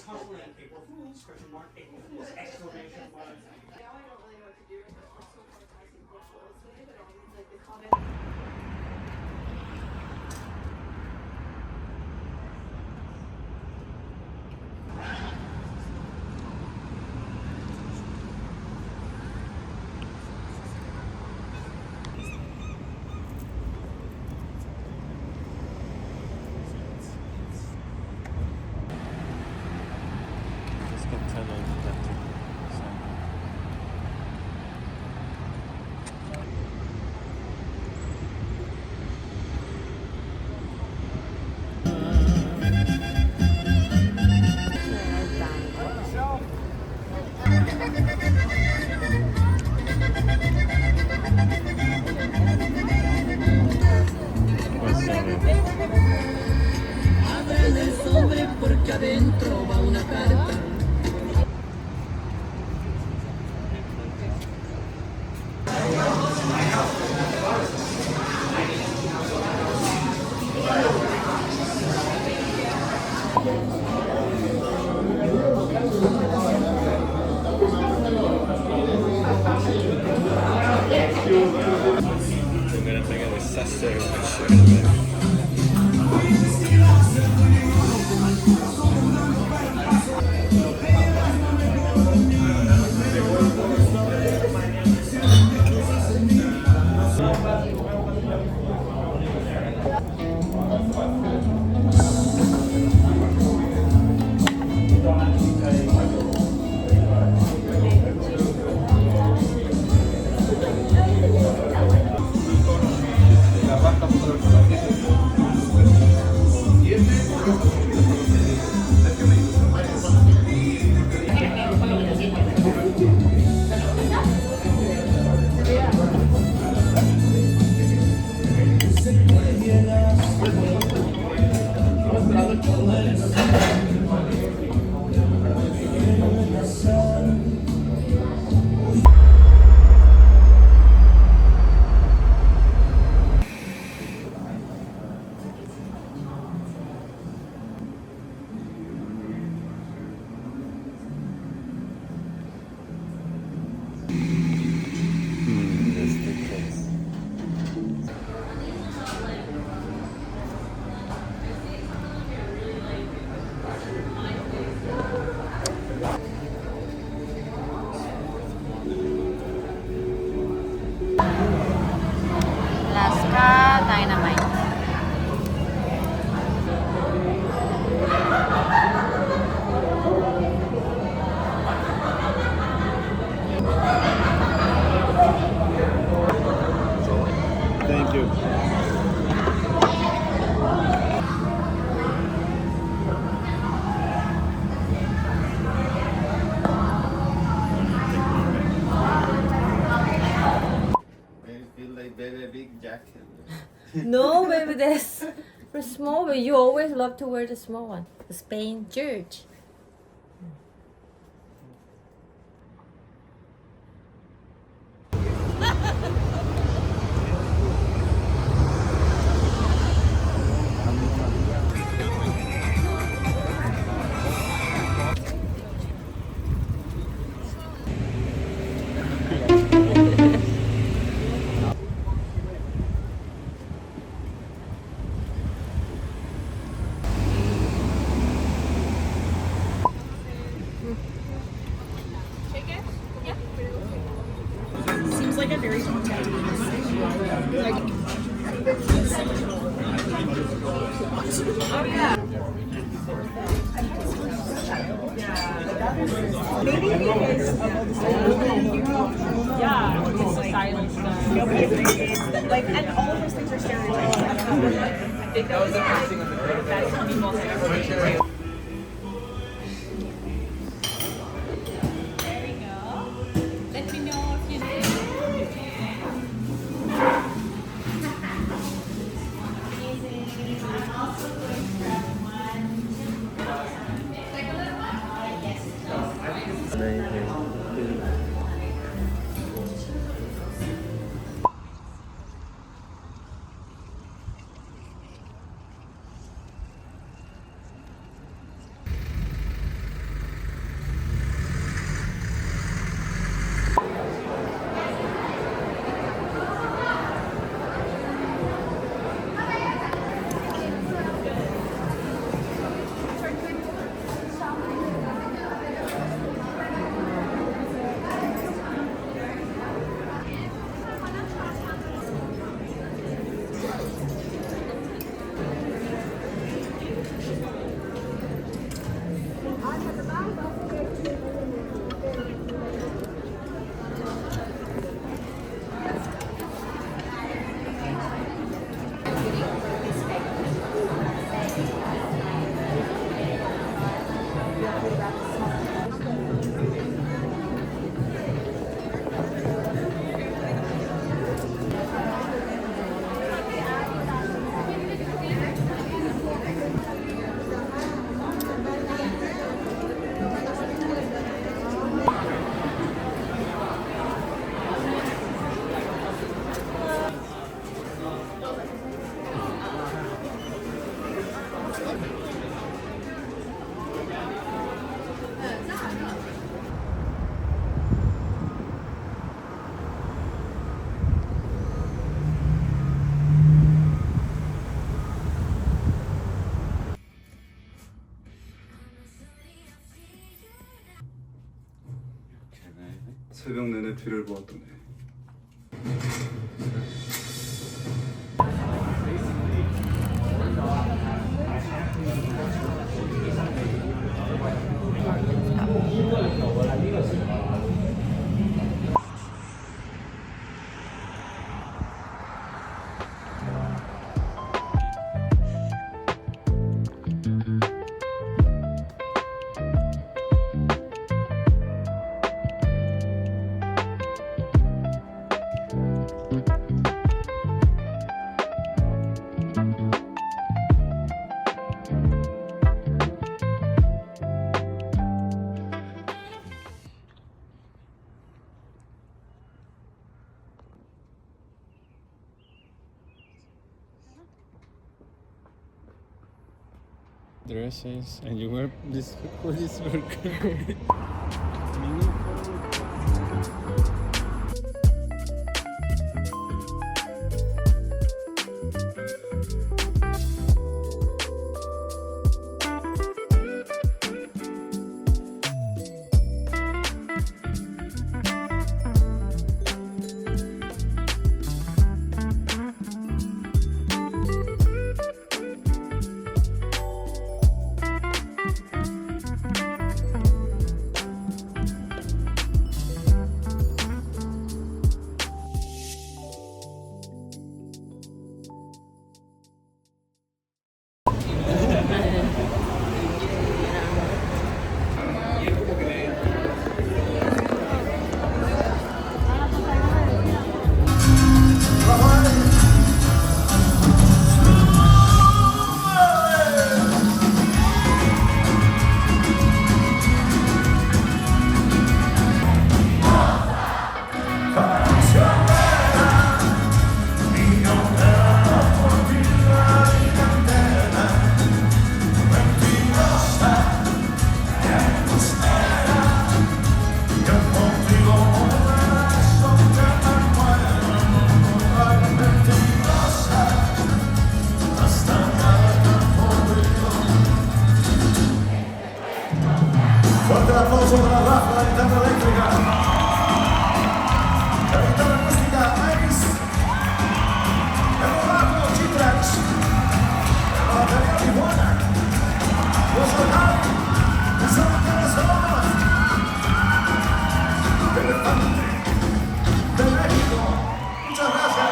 Just can tell electric sound. What's that? Abren el sobre porque adentro va una carta. I'm gonna make a disaster with my shirt. That's the case. Alaska Dynamite. Thank you. Maybe feel like very big jacket. No, baby, that's for small. But you always love to wear the small one. The Spain George. Seems like a very maybe because yeah, it's the silent stuff. Nobody appreciates like, and all of those things are stereotypes. I think that was the first thing on the best people ever. 새벽 내내 뒤를 보았더니 Dresses and you wear this hoodies for Fuerte el aplauso para Rafa, la guitarra eléctrica. La guitarra acústica, Iris. El bajo, G-Trax. La batería, Tijuana. Los locales, el Santa Corazón. Elefante, de México. Muchas gracias.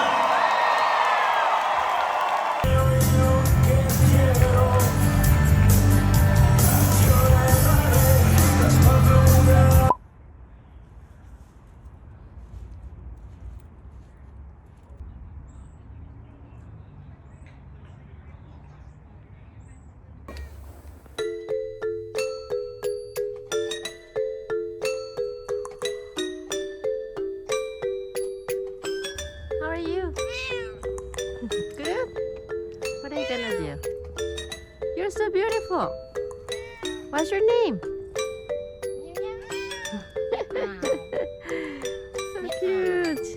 How are you? Good? What are you gonna do? You're so beautiful. What's your name? So cute.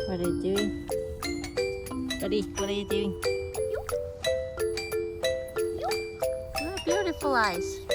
What are you doing? Buddy, what are you doing? Oh, beautiful eyes.